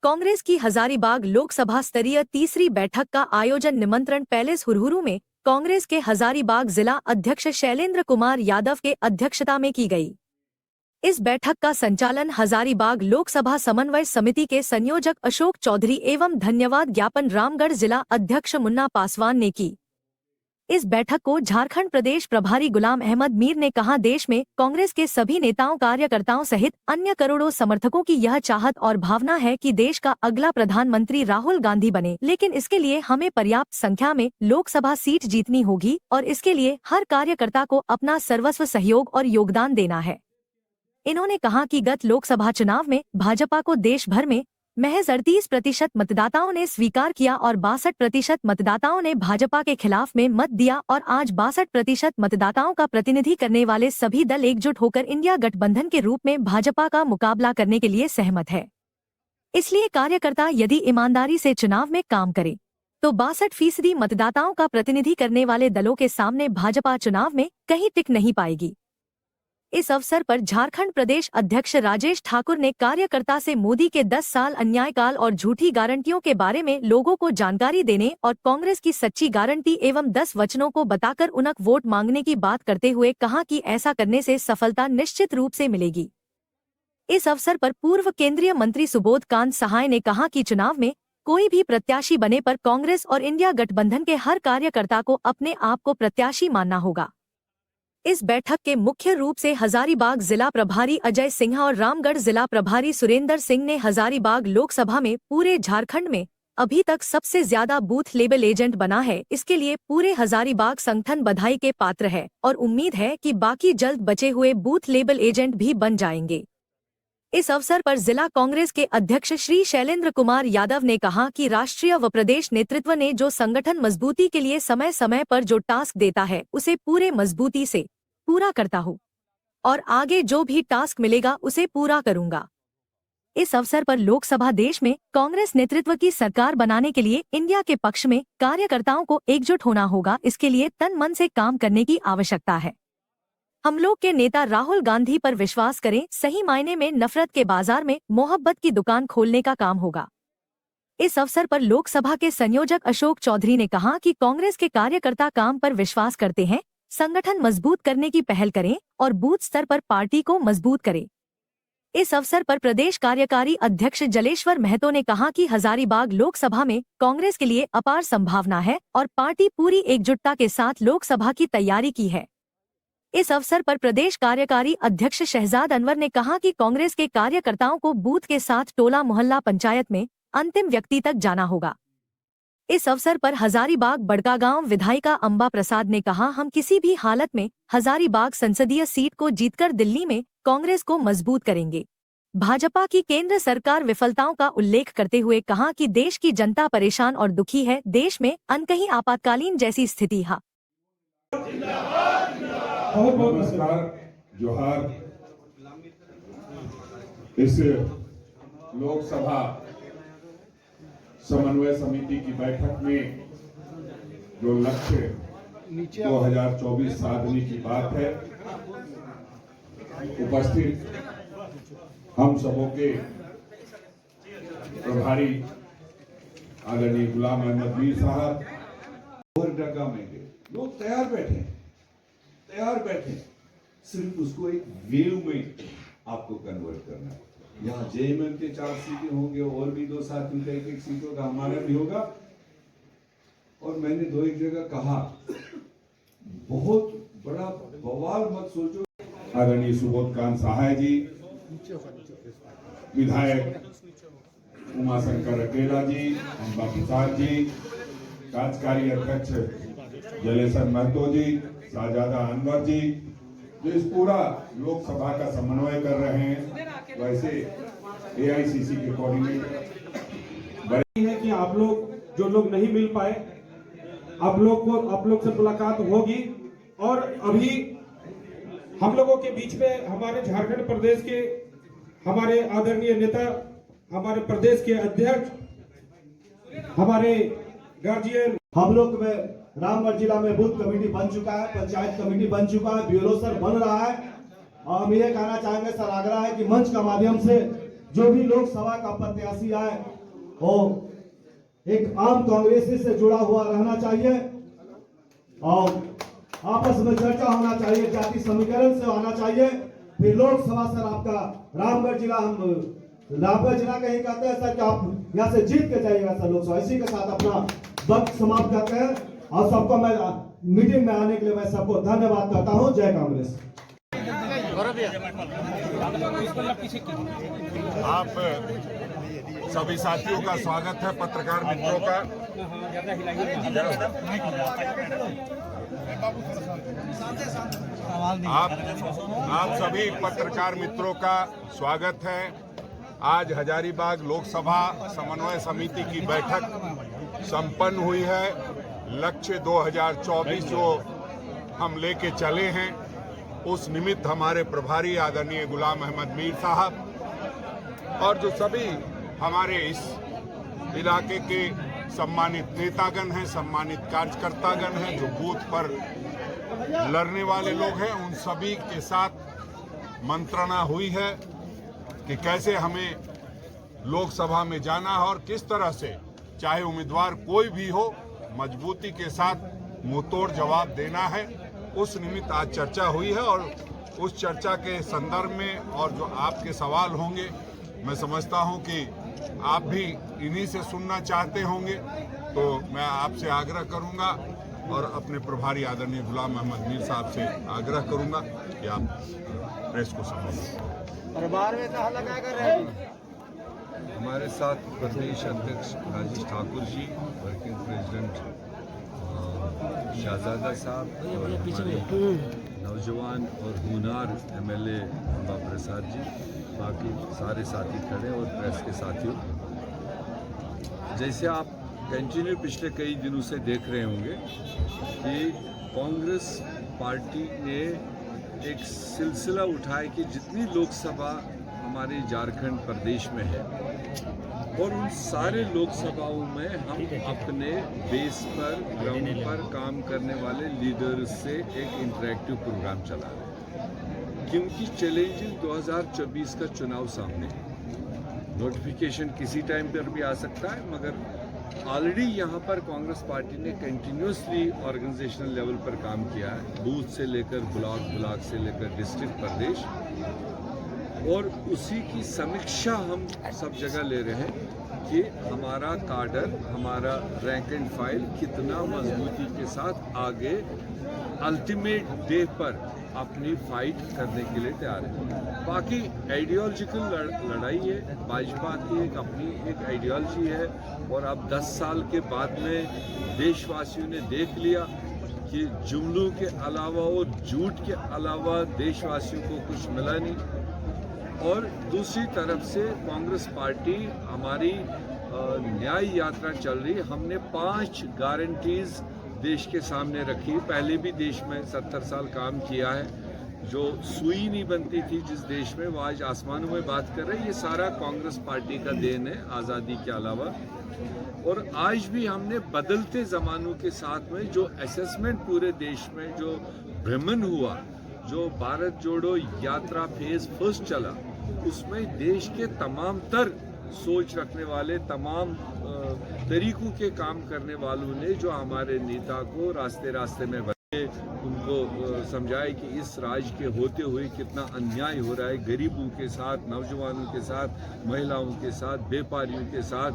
कांग्रेस की हजारीबाग लोकसभा स्तरीय तीसरी बैठक का आयोजन निमंत्रण पैलेस हुरहुरु में कांग्रेस के हजारीबाग जिला अध्यक्ष शैलेंद्र कुमार यादव के अध्यक्षता में की गई। इस बैठक का संचालन हजारीबाग लोकसभा समन्वय समिति के संयोजक अशोक चौधरी एवं धन्यवाद ज्ञापन रामगढ़ जिला अध्यक्ष मुन्ना पासवान ने की। इस बैठक को झारखंड प्रदेश प्रभारी गुलाम अहमद मीर ने कहा, देश में कांग्रेस के सभी नेताओं कार्यकर्ताओं सहित अन्य करोड़ों समर्थकों की यह चाहत और भावना है कि देश का अगला प्रधानमंत्री राहुल गांधी बने, लेकिन इसके लिए हमें पर्याप्त संख्या में लोकसभा सीट जीतनी होगी और इसके लिए हर कार्यकर्ता को अपना सर्वस्व सहयोग और योगदान देना है। इन्होंने कहा कि गत लोकसभा चुनाव में भाजपा को देश भर में महज 38% मतदाताओं ने स्वीकार किया और 62% मतदाताओं ने भाजपा के खिलाफ में मत दिया और आज 62% मतदाताओं का प्रतिनिधि करने वाले सभी दल एकजुट होकर इंडिया गठबंधन के रूप में भाजपा का मुकाबला करने के लिए सहमत है। इसलिए कार्यकर्ता यदि ईमानदारी से चुनाव में काम करे तो 62% मतदाताओं का प्रतिनिधि करने वाले दलों के सामने भाजपा चुनाव में कहीं टिक नहीं पाएगी। इस अवसर पर झारखंड प्रदेश अध्यक्ष राजेश ठाकुर ने कार्यकर्ता से मोदी के 10 साल अन्यायकाल और झूठी गारंटियों के बारे में लोगों को जानकारी देने और कांग्रेस की सच्ची गारंटी एवं 10 वचनों को बताकर उनक वोट मांगने की बात करते हुए कहा कि ऐसा करने से सफलता निश्चित रूप से मिलेगी। इस अवसर पर पूर्व केंद्रीय मंत्री सुबोध कांत सहाय ने कहा कि चुनाव में कोई भी प्रत्याशी बने पर कांग्रेस और इंडिया गठबंधन के हर कार्यकर्ता को अपने आप को प्रत्याशी मानना होगा। इस बैठक के मुख्य रूप से हजारीबाग जिला प्रभारी अजय सिन्हा और रामगढ़ जिला प्रभारी सुरेंद्र सिंह ने हजारीबाग लोकसभा में पूरे झारखंड में अभी तक सबसे ज्यादा बूथ लेवल एजेंट बना है। इसके लिए पूरे हजारीबाग संगठन बधाई के पात्र है और उम्मीद है कि बाकी जल्द बचे हुए बूथ लेवल एजेंट भी बन जाएंगे। इस अवसर पर जिला कांग्रेस के अध्यक्ष श्री शैलेंद्र कुमार यादव ने कहा कि राष्ट्रीय व प्रदेश नेतृत्व ने जो संगठन मजबूती के लिए समय समय पर जो टास्क देता है उसे पूरे मजबूती से पूरा करता हूँ और आगे जो भी टास्क मिलेगा उसे पूरा करूंगा। इस अवसर पर लोकसभा देश में कांग्रेस नेतृत्व की सरकार बनाने के लिए इंडिया के पक्ष में कार्यकर्ताओं को एकजुट होना होगा। इसके लिए तन मन से काम करने की आवश्यकता है। हम लोग के नेता राहुल गांधी पर विश्वास करें, सही मायने में नफरत के बाजार में मोहब्बत की दुकान खोलने का काम होगा। इस अवसर पर लोकसभा के संयोजक अशोक चौधरी ने कहा कि कांग्रेस के कार्यकर्ता काम पर विश्वास करते हैं, संगठन मजबूत करने की पहल करें और बूथ स्तर पर पार्टी को मजबूत करें। इस अवसर पर प्रदेश कार्यकारी अध्यक्ष जलेश्वर महतो ने कहा कि हजारीबाग लोकसभा में कांग्रेस के लिए अपार संभावना है और पार्टी पूरी एकजुटता के साथ लोकसभा की तैयारी की है। इस अवसर पर प्रदेश कार्यकारी अध्यक्ष शहजाद अनवर ने कहा कि कांग्रेस के कार्यकर्ताओं को बूथ के साथ टोला मोहल्ला पंचायत में अंतिम व्यक्ति तक जाना होगा। इस अवसर पर हजारीबाग बड़कागांव विधायिका अंबा प्रसाद ने कहा, हम किसी भी हालत में हजारीबाग संसदीय सीट को जीतकर दिल्ली में कांग्रेस को मजबूत करेंगे। भाजपा की केंद्र सरकार विफलताओं का उल्लेख करते हुए कहा कि देश की जनता परेशान और दुखी है, देश में अनकही आपातकालीन जैसी स्थिति है। नमस्कार, जोहार। इस लोकसभा समन्वय समिति की बैठक में जो लक्ष्य 2024 साधने की बात है, उपस्थित हम सबों के प्रभारी आदरणीय गुलाम अहमद मीर साहब और जगह में लोग तैयार बैठे, सिर्फ उसको एक वेव में आपको कन्वर्ट करना है। यहाँ जेएमएम के 4 सीटें होंगे और भी 2 साथियों का 1-1 सीट होगा, हमारा भी होगा। और मैंने 2-1 जगह कहा, बहुत बड़ा बवाल मत सोचो। आदरणीय सुबोध कांत सहाय जी, विधायक उमाशंकर अकेला जी, अंबा प्रसाद जी, कार्यकारी अध्यक्ष जलेश्वर महतो जी, शाहजादा अनवर जी, जो इस पूरा लोकसभा का समन्वय कर रहे हैं। वैसे एआईसीसी के कोऑर्डिनेटर है कि आप लोग जो लोग नहीं मिल पाए, आप लोग से मुलाकात होगी। और अभी हम लोगों के बीच में हमारे झारखंड प्रदेश के हमारे आदरणीय नेता, हमारे प्रदेश के अध्यक्ष, हमारे गार्जियन, हम लोग में रामगढ़ जिला में बूथ कमेटी बन चुका है, पंचायत कमेटी बन चुका है, ब्यूरो सर बन रहा है। और हम ये कहना चाहेंगे सर, आग्रह है कि मंच का माध्यम से जो भी लोकसभा का प्रत्याशी आए वो एक आम कांग्रेसी से जुड़ा हुआ रहना चाहिए और आपस में चर्चा होना चाहिए, जाति समीकरण से आना चाहिए। फिर लोकसभा सर आपका रामगढ़ जिला, हम रामगढ़ जिला का ही कहते हैं सर कि आप यहाँ से जीत के जाइएगा सर लोकसभा। इसी के साथ अपना वक्त समाप्त करते हैं और सबको मैं मीटिंग में आने के लिए मैं सबको धन्यवाद करता हूँ। जय कांग्रेस। आप सभी साथियों का स्वागत है, पत्रकार मित्रों का। आप सभी पत्रकार मित्रों का स्वागत है। आज हजारीबाग लोकसभा समन्वय समिति की बैठक संपन्न हुई है। लक्ष्य 2024 जो हम लेके चले हैं, उस निमित्त हमारे प्रभारी आदरणीय गुलाम अहमद मीर साहब और जो सभी हमारे इस इलाके के सम्मानित नेतागण हैं, सम्मानित कार्यकर्तागण हैं, जो बूथ पर लड़ने वाले लोग हैं, उन सभी के साथ मंत्रणा हुई है कि कैसे हमें लोकसभा में जाना है और किस तरह से चाहे उम्मीदवार कोई भी हो, मजबूती के साथ मुंहतोड़ जवाब देना है। उस निमित्त आज चर्चा हुई है और उस चर्चा के संदर्भ में और जो आपके सवाल होंगे, मैं समझता हूं कि आप भी इन्हीं से सुनना चाहते होंगे, तो मैं आपसे आग्रह करूंगा और अपने प्रभारी आदरणीय गुलाम अहमद मीर साहब से आग्रह करूंगा कि आप प्रेस को संबोधित। परिवार में कहाँ लगा कर रहे हैं? हमारे साथ प्रदेश अध्यक्ष राजेश ठाकुर जी, वर्किंग प्रेसिडेंट शाहजादा साहब और हमारे नौजवान और हुनार एमएलए अंबा प्रसाद जी, बाकी सारे साथी खड़े और प्रेस के साथियों, जैसे आप कंटिन्यू पिछले कई दिनों से देख रहे होंगे कि कांग्रेस पार्टी ने एक सिलसिला उठाया कि जितनी लोकसभा हमारे झारखंड प्रदेश में है और उन सारे लोकसभाओं में हम अपने बेस पर, ग्राउंड पर काम करने वाले लीडर्स से एक इंटरेक्टिव प्रोग्राम चला रहे हैं, क्योंकि चैलेंजिंग 2024 का चुनाव सामने है। नोटिफिकेशन किसी टाइम पर भी आ सकता है, मगर ऑलरेडी यहाँ पर कांग्रेस पार्टी ने कंटिन्यूसली ऑर्गेनाइजेशनल लेवल पर काम किया है, बूथ से लेकर ब्लॉक से लेकर डिस्ट्रिक्ट, प्रदेश, और उसी की समीक्षा हम सब जगह ले रहे हैं कि हमारा काडर, हमारा रैंक एंड फाइल कितना मजबूती के साथ आगे अल्टीमेट डे पर अपनी फाइट करने के लिए तैयार है। बाकी आइडियोलॉजिकल लड़ाई है, भाजपा की एक अपनी एक आइडियोलॉजी है और अब 10 साल के बाद में देशवासियों ने देख लिया कि जुमलों के अलावा और झूठ के अलावा देशवासियों को कुछ मिला नहीं। और दूसरी तरफ से कांग्रेस पार्टी हमारी न्याय यात्रा चल रही। हमने 5 गारंटीज देश के सामने रखी। पहले भी देश में 70 साल काम किया है। जो सुई नहीं बनती थी जिस देश में, वो आज आसमानों में बात कर रहे हैं। ये सारा कांग्रेस पार्टी का देन है, आज़ादी के अलावा। और आज भी हमने बदलते ज़मानों के साथ में जो असेसमेंट पूरे देश में जो भ्रमण हुआ, जो भारत जोड़ो यात्रा फेज फर्स्ट चला, उसमें देश के तमाम तर सोच रखने वाले, तमाम तरीकों के काम करने वालों ने जो हमारे नेता को रास्ते रास्ते में बने, उनको समझाए कि इस राज्य के होते हुए कितना अन्याय हो रहा है गरीबों के साथ, नौजवानों के साथ, महिलाओं के साथ, व्यापारियों के साथ,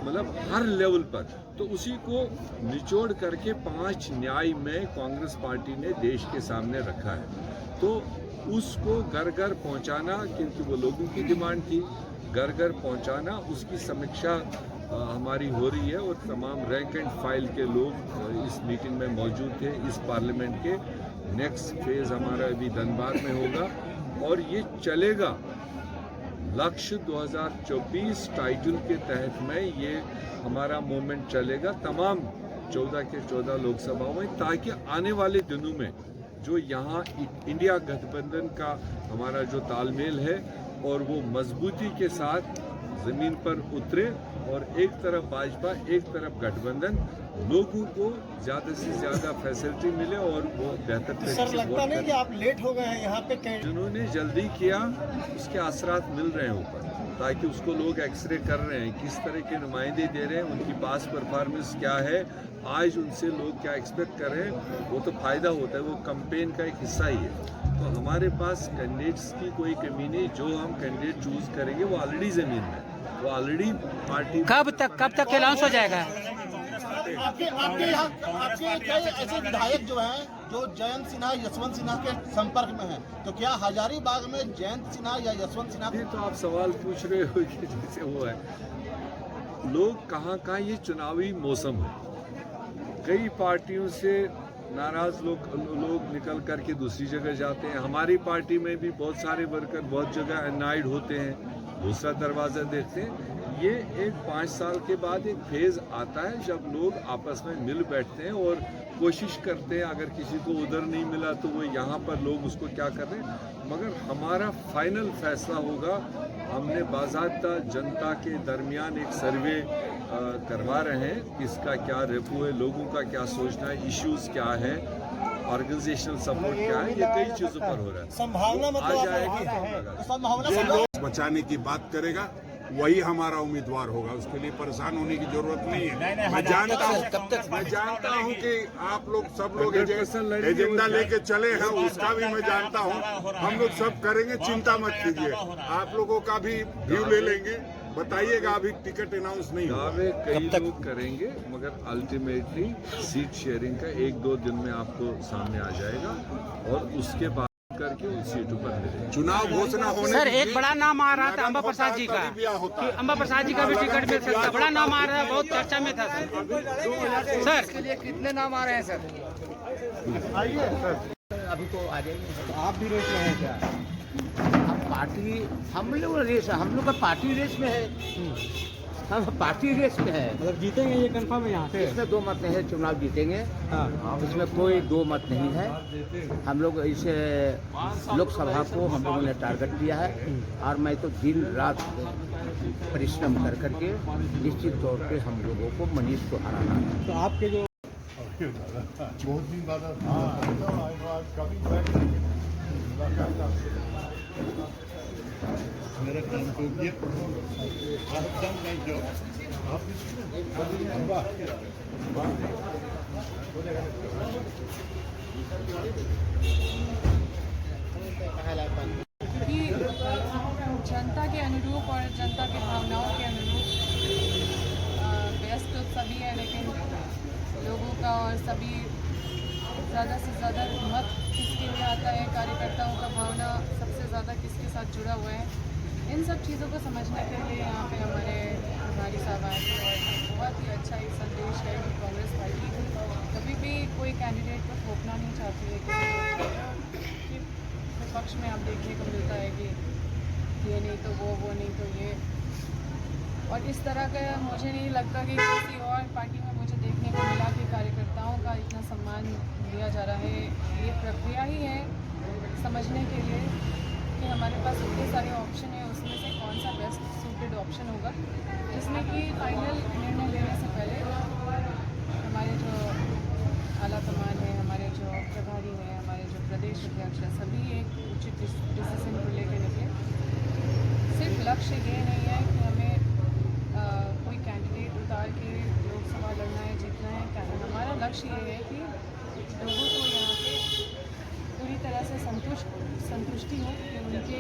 मतलब हर लेवल पर। तो उसी को निचोड़ करके 5 न्याय में कांग्रेस पार्टी ने देश के सामने रखा है। तो उसको घर घर पहुंचाना, क्योंकि वो लोगों की डिमांड थी, घर घर पहुंचाना, उसकी समीक्षा हमारी हो रही है। और तमाम रैंक एंड फाइल के लोग इस मीटिंग में मौजूद थे। इस पार्लियामेंट के नेक्स्ट फेज हमारा अभी धनबाद में होगा और ये चलेगा लक्ष्य 2024 टाइटल के तहत में। ये हमारा मूवमेंट चलेगा तमाम 14 के 14 लोकसभाओं में, ताकि आने वाले दिनों में जो यहाँ इंडिया गठबंधन का हमारा जो तालमेल है और वो मजबूती के साथ ज़मीन पर उतरे और एक तरफ भाजपा, एक तरफ गठबंधन, लोगों को ज़्यादा से ज़्यादा फैसिलिटी मिले और वो बेहतर तरीके से। सर, लगता नहीं कि आप लेट हो गए हैं यहाँ पे? जिन्होंने जल्दी किया उसके असरात मिल रहे हैं ऊपर। ताकि उसको लोग एक्सरे कर रहे हैं, किस तरह के नुमाइंदे दे रहे हैं, उनकी पास परफॉर्मेंस क्या है, आज उनसे लोग क्या एक्सपेक्ट कर रहे हैं, वो तो फ़ायदा होता है, वो कैंपेन का एक हिस्सा ही है। तो हमारे पास कैंडिडेट्स की कोई कमी नहीं, जो हम कैंडिडेट चूज़ करेंगे वो ऑलरेडी ज़मीन में, वो ऑलरेडी पार्टी। कब तक अनाउंस हो जाएगा? आपके कई ऐसे विधायक जो हैं जो जयंत सिन्हा, यशवंत सिन्हा के संपर्क में हैं, तो क्या हजारीबाग में जयंत सिन्हा या यशवंत सिन्हा? ये तो आप सवाल पूछ रहे हो कि जैसे वो है, लोग कहाँ ये चुनावी मौसम है, कई पार्टियों से नाराज लोग निकल करके दूसरी जगह जाते हैं। हमारी पार्टी में भी बहुत सारे वर्कर बहुत जगह अनाइड होते हैं, दूसरा दरवाज़ा देखते हैं। ये एक 5 साल के बाद एक फेज़ आता है जब लोग आपस में मिल बैठते हैं और कोशिश करते हैं, अगर किसी को उधर नहीं मिला तो वो यहाँ पर लोग उसको क्या कर रहे हैं। मगर हमारा फाइनल फैसला होगा, हमने बाज़ाब्ता जनता के दरमियान एक सर्वे करवा रहे हैं, किसका क्या रेपो है, लोगों का क्या सोचना है, इश्यूज़ क्या है, ऑर्गेनाइजेशनल सपोर्ट क्या है, ये कई चीज़ों पर हो रहा है। संभावना आ जाएगी, संभावना बचाने की बात करेगा वही हमारा उम्मीदवार होगा, उसके लिए परेशान होने की जरूरत नहीं है। मैं जानता हूं कि आप लोग सब लोग एजेंडा लेके चले हैं, उसका भी मैं जानता हूं। हम लोग सब करेंगे, चिंता मत कीजिए, आप लोगों का भी व्यू ले लेंगे। बताइएगा, अभी टिकट अनाउंस नहीं हुआ। दावे कई लोग करेंगे, मगर अल्टीमेटली सीट शेयरिंग का 1-2 दिन में आपको सामने आ जाएगा और उसके बाद करके उन सीटों पर मिलेगा। चुनाव घोषणा होने सर, एक बड़ा नाम आ रहा था अंबा प्रसाद जी का, कि अंबा प्रसाद जी का भी टिकट मिल सकता है, बड़ा नाम आ रहा है, बहुत चर्चा में था सर। इसके लिए कितने नाम आ रहे हैं सर? आइए सर, अभी तो आ जाएंगे। तो आप भी रेस में हैं क्या? अब पार्टी हम लोग रेस, हम लोग का पार्टी रेस में है, हम पार्टी रेस में है। मतलब जीतेंगे ये कंफर्म है यहाँ पे? इसमें 2 मत नहीं है, चुनाव जीतेंगे, इसमें कोई 2 मत नहीं है। हम लोग इसे लोकसभा को हम लोगों ने टारगेट दिया है और मैं तो दिन रात परिश्रम कर करके निश्चित तौर पे हम लोगों को मनीष को हराना है। तो आपके जो बहुत दिन बाद मेरा काम तो ये कि जनता के अनुरूप और जनता के भावनाओं के अनुरूप बेस्ट तो सभी है, लेकिन लोगों का और सभी ज़्यादा से ज़्यादा मत किसके लिए आता है, कार्यकर्ताओं का भावना सबसे ज़्यादा किसके साथ जुड़ा हुआ है, इन सब चीज़ों को समझने के लिए यहाँ पे हमारे प्रभारी साहब आए थे। और बहुत ही अच्छा एक संदेश है कि कांग्रेस पार्टी कभी भी कोई कैंडिडेट को थोपना नहीं चाहती है। कि विपक्ष में आप देखने को मिलता है कि ये नहीं तो वो नहीं तो ये, और इस तरह का मुझे नहीं लगता कि किसी और पार्टी में मुझे देखने को मिला कि कार्यकर्ताओं का इतना सम्मान दिया जा रहा है। ये प्रक्रिया ही है समझने के लिए कि हमारे पास इतने सारे ऑप्शन है, उसमें से कौन सा बेस्ट सूटेड ऑप्शन होगा, जिसमें कि फाइनल निर्णय लेने से पहले हमारे जो आला कमान है, हमारे जो प्रभारी हैं, हमारे जो प्रदेश अध्यक्ष हैं, सभी एक उचित डिसीजन को लेकर निकले। सिर्फ लक्ष्य ये नहीं है कि हमें कोई कैंडिडेट उतार के लोकसभा लड़ना है, जीतना है, क्या है। हमारा लक्ष्य ये है कि लोगों को यहाँ पे पूरी तरह से संतुष्टि हो कि उनके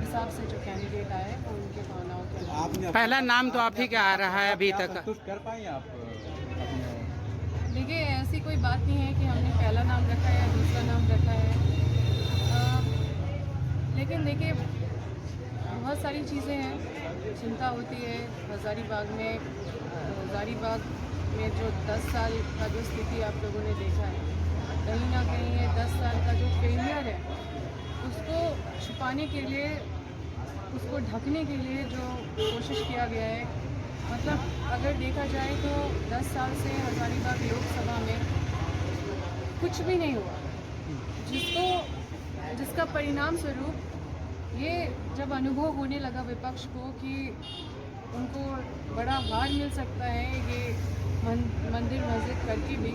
हिसाब से जो कैंडिडेट आए वो उनके भावनाओं के। पहला नाम तो आप ही का आ रहा है अभी तक। कर पाएंगे आप? देखिए, ऐसी कोई बात नहीं है कि हमने पहला नाम रखा है या दूसरा नाम रखा है, लेकिन देखिए बहुत सारी चीज़ें हैं, चिंता होती है। हजारीबाग में जो 10 साल का जो स्थिति आप लोगों ने देखा है, कहीं ना कहीं ये 10 साल का जो फेलियर है उसको छुपाने के लिए, उसको ढकने के लिए जो कोशिश किया गया है, मतलब अगर देखा जाए तो 10 साल से हजारीबाग लोकसभा में कुछ भी नहीं हुआ, जिसका परिणाम स्वरूप ये जब अनुभव होने लगा विपक्ष को कि उनको बड़ा हार मिल सकता है ये मंदिर मस्जिद करके भी,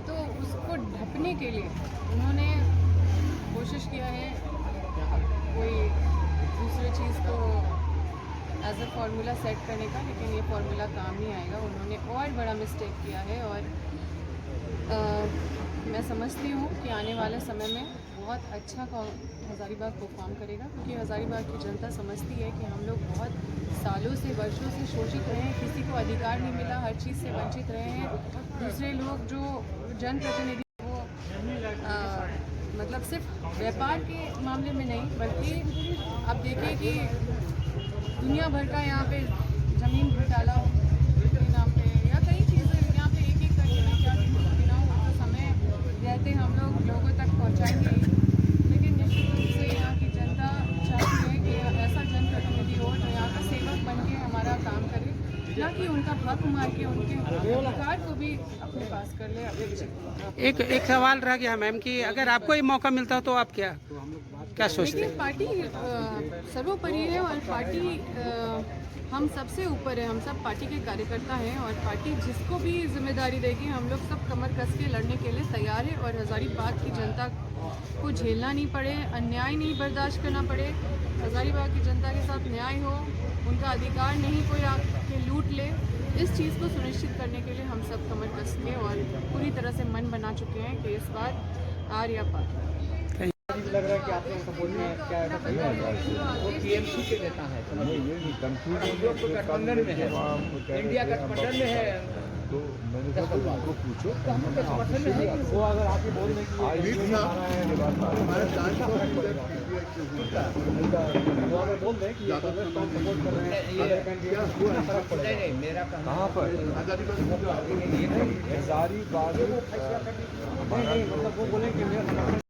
तो उसको ढकने के लिए उन्होंने कोशिश किया है कोई दूसरे चीज़ को एज अ फार्मूला सेट करने का, लेकिन ये फार्मूला काम नहीं आएगा। उन्होंने और बड़ा मिस्टेक किया है और मैं समझती हूँ कि आने वाले समय में बहुत अच्छा हज़ारीबाग परफॉर्म करेगा, क्योंकि हज़ारीबाग की जनता समझती है कि हम लोग बहुत सालों से वर्षों से शोषित रहे हैं, किसी को अधिकार नहीं मिला, हर चीज़ से वंचित रहे हैं। दूसरे लोग जो जनप्रतिनिधि वो मतलब सिर्फ व्यापार के मामले में नहीं, बल्कि आप देखिए कि दुनिया भर का यहाँ पे ज़मीन घोटाला के नाम पे या कई चीज़ें यहाँ पे एक एक करके क्या तो समय रहते हम लोग लोगों तक पहुँचाएंगे, लेकिन निश्चित रूप से यहाँ की जनता चाहती है कि ऐसा जनप्रतिनिधि हो जो यहाँ का सेवक बन के हमारा काम करे, ना कि उनका हक मार के उनके अधिकार को भी अपने पास कर ले। एक सवाल रह गया मैम कि अगर आपको ये मौका मिलता हो तो आप क्या सोचते देखिए, हैं? पार्टी सर्वोपरि है और पार्टी हम सबसे ऊपर है। हम सब पार्टी के कार्यकर्ता हैं और पार्टी जिसको भी जिम्मेदारी देगी हम लोग सब कमर कस के लड़ने के लिए तैयार है। और हज़ारीबाग की जनता को झेलना नहीं पड़े, अन्याय नहीं बर्दाश्त करना पड़े, हज़ारीबाग की जनता के साथ न्याय हो, उनका अधिकार नहीं कोई आके लूट ले, इस चीज़ को सुनिश्चित करने के लिए हम सब कमर कस के और पूरी तरह से मन बना चुके हैं कि इस बार आर या पार। लग रहा है कि आपके सपोर्ट में क्या वो टीएमसी के नेता है, गठबंधन में है, इंडिया गठबंधन में है, तो मैंने कहा उनको पूछो गठबंधन में है वो अगर आके बोल दें कि वो अगर बोल दें कि कांग्रेस को सपोर्ट कर रहे हैं, नहीं मेरा कहाँ पर हजारीबाग मतलब वो बोले कि मेरा